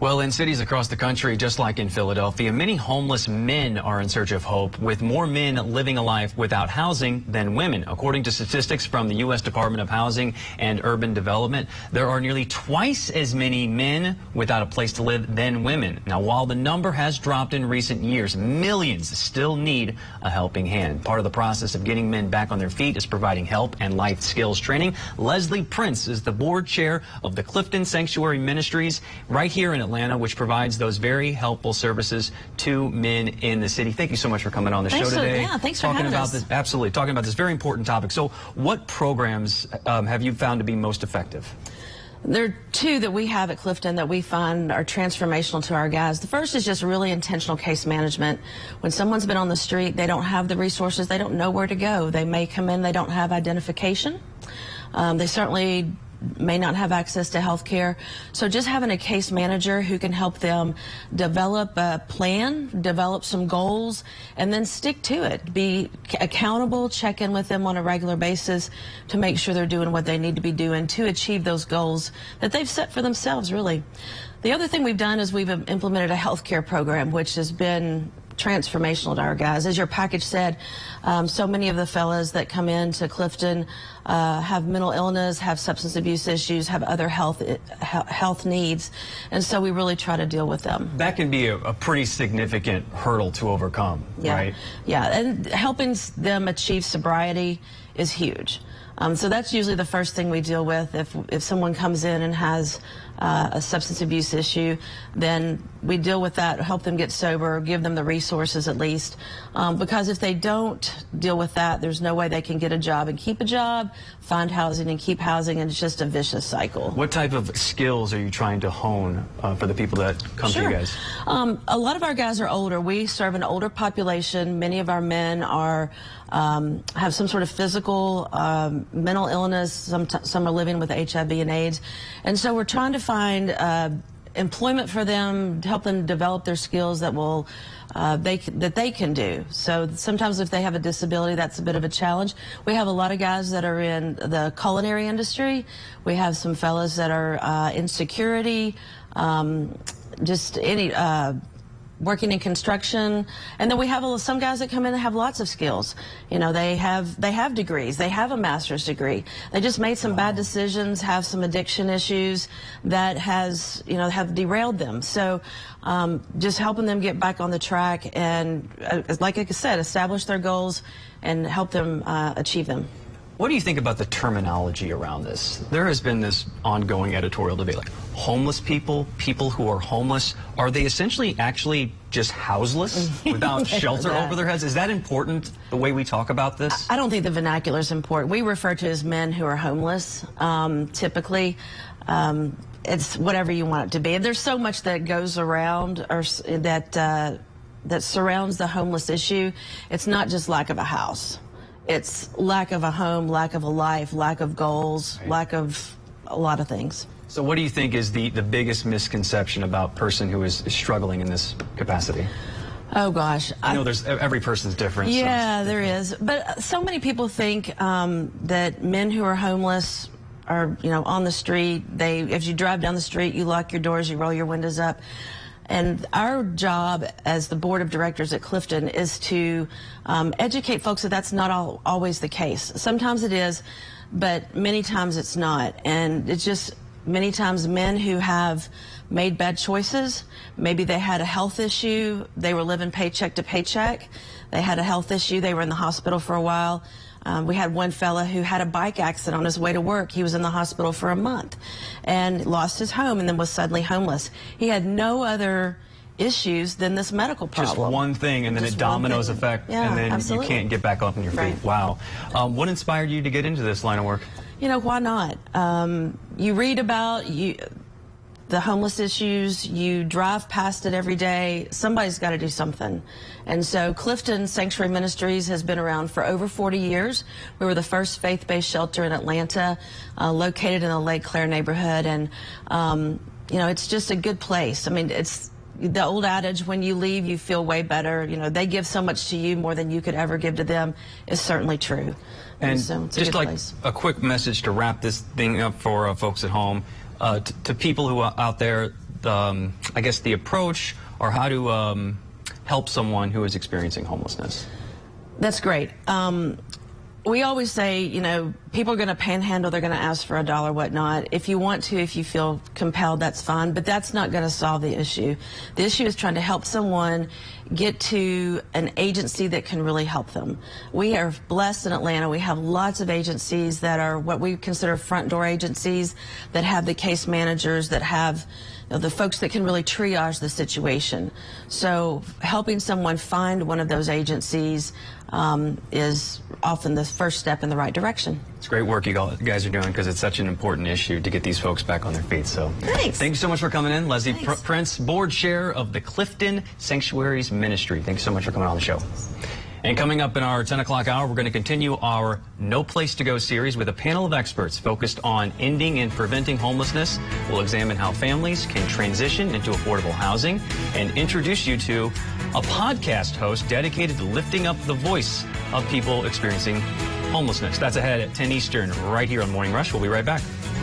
Well, in cities across the country, just like in Philadelphia, many homeless men are in search of hope, with more men living a life without housing than women. According to statistics from the U.S. Department of Housing and Urban Development, there are nearly twice as many men without a place to live than women. Now, while the number has dropped in recent years, millions still need a helping hand. Part of the process of getting men back on their feet is providing help and life skills training. Leslie Prince is the board chair of the Clifton Sanctuary Ministries right here in Atlanta, which provides those very helpful services to men in the city. Thank you so much for coming on the show today. Thanks for having us. Absolutely, talking about this very important topic. So what programs have you found to be most effective? There are two that we have at Clifton that we find are transformational to our guys. The first is just really intentional case management. When someone's been on the street, they don't have the resources, they don't know where to go. They may come in, they don't have identification. They certainly may not have access to health care. So just having a case manager who can help them develop a plan, develop some goals, and then stick to it. Be accountable, check in with them on a regular basis to make sure they're doing what they need to be doing to achieve those goals that they've set for themselves, really. The other thing we've done is we've implemented a health care program, which has been transformational to our guys. As your package said, so many of the fellas that come into Clifton have mental illness, have substance abuse issues, have other health needs, and so we really try to deal with them. That can be a pretty significant hurdle to overcome, right? Yeah, and helping them achieve sobriety is huge. So that's usually the first thing we deal with. If someone comes in and has a substance abuse issue, then we deal with that, help them get sober, give them the resources at least. Because if they don't deal with that, there's no way they can get a job and keep a job, find housing and keep housing, and it's just a vicious cycle. What type of skills are you trying to hone for the people that come to you guys? A lot of our guys are older. We serve an older population. Many of our men are have some sort of physical, mental illness. Some are living with HIV and AIDS. And so we're trying to find employment for them, to help them develop their skills that will that they can do. So sometimes if they have a disability, that's a bit of a challenge. We have a lot of guys that are in the culinary industry. We have some fellas that are in security, just any working in construction, and then we have some guys that come in and have lots of skills. You know, they have degrees, they have a master's degree. They just made some bad decisions, have some addiction issues that have derailed them. So just helping them get back on the track and, like I said, establish their goals and help them achieve them. What do you think about the terminology around this? There has been this ongoing editorial debate, like homeless people, people who are homeless, are they essentially actually just houseless without shelter over their heads? Is that important, the way we talk about this? I don't think the vernacular is important. We refer to as men who are homeless, typically. It's whatever you want it to be. And there's so much that goes around or that surrounds the homeless issue. It's not just lack of a house. It's lack of a home, lack of a life, lack of goals, lack of a lot of things. So what do you think is the biggest misconception about a person who is struggling in this capacity? Oh, gosh. I know every person's different. Yeah, there is. But so many people think that men who are homeless are, on the street. If you drive down the street, you lock your doors, you roll your windows up. And our job as the board of directors at Clifton is to educate folks that that's not always the case. Sometimes it is, but many times it's not. And it's just many times men who have made bad choices. Maybe they had a health issue. They were living paycheck to paycheck. They had a health issue. They were in the hospital for a while. We had one fella who had a bike accident on his way to work. He was in the hospital for a month and lost his home and then was suddenly homeless. He had no other issues than this medical problem. Just one thing, and then it dominoes effect, and then you can't get back up on your feet. Wow. What inspired you to get into this line of work? Why not? You read about the homeless issues, you drive past it every day, somebody's got to do something. And so Clifton Sanctuary Ministries has been around for over 40 years. We were the first faith-based shelter in Atlanta, located in the Lake Claire neighborhood, and it's just a good place. I mean, it's the old adage, when you leave, you feel way better. They give so much to you, more than you could ever give to them, is certainly true. And so it's just like a quick message to wrap this thing up for folks at home, to people who are out there I guess, the approach or how to help someone who is experiencing homelessness? That's great. We always say, you know, people are going to panhandle, they're going to ask for $1, whatnot. If you want to, if you feel compelled, that's fine, but that's not going to solve the issue. The issue is trying to help someone get to an agency that can really help them. We are blessed in Atlanta. We have lots of agencies that are what we consider front door agencies, that have the case managers, that have the folks that can really triage the situation. So helping someone find one of those agencies is often the first step in the right direction. It's great work you guys are doing, because it's such an important issue to get these folks back on their feet. So thanks. Thank you so much for coming in. Leslie Prince, board chair of the Clifton Sanctuaries Ministry. Thanks so much for coming on the show. And coming up in our 10 o'clock hour, we're going to continue our No Place to Go series with a panel of experts focused on ending and preventing homelessness. We'll examine how families can transition into affordable housing and introduce you to a podcast host dedicated to lifting up the voice of people experiencing homelessness. That's ahead at 10 Eastern right here on Morning Rush. We'll be right back.